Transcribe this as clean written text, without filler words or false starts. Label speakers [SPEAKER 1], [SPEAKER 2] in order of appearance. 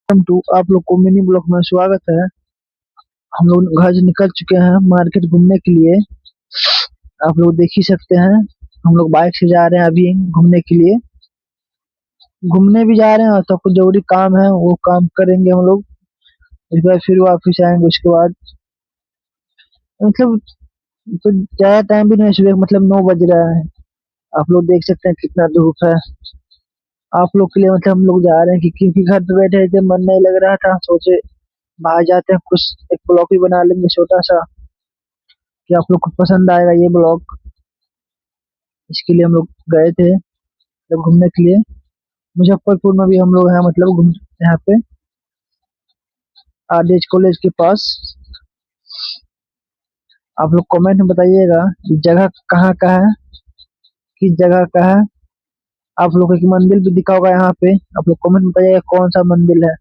[SPEAKER 1] Welcome to आप लोग को मिनी ब्लॉग में स्वागत है। हम लोग घर से निकल चुके हैं मार्केट घूमने के लिए। आप लोग देख ही सकते हैं। हम लोग बाइक से जा रहे हैं अभी घूमने के लिए। घूमने भी जा रहे हैं और तो कुछ जरूरी काम है वो काम करेंगे हम लोग। उसके बाद फिर वापिस आएंगे। उसके बाद मतलब तो ज्यादा टाइम भी नहीं, सुबह मतलब 9 बज रहा है। आप लोग देख सकते हैं कितना धूप है। आप लोग के लिए मतलब हम लोग जा रहे हैं क्योंकि घर पे बैठे थे, मन नहीं लग रहा था, सोचे बाहर जाते हैं, कुछ एक ब्लॉग भी बना लेंगे छोटा सा कि आप लोग को पसंद आएगा ये ब्लॉग। इसके लिए हम लोग गए थे मतलब घूमने के लिए। मुजफ्फरपुर में भी हम लोग हैं मतलब घूम यहाँ पे आरडीएच कॉलेज के पास। आप लोग कमेंट में बताइएगा कि जगह कहाँ का है, किस जगह का है। आप लोग को एक मंदिर भी दिखा होगा यहाँ पे। आप लोग कमेंट में बताइएगा कौन सा मंदिर है।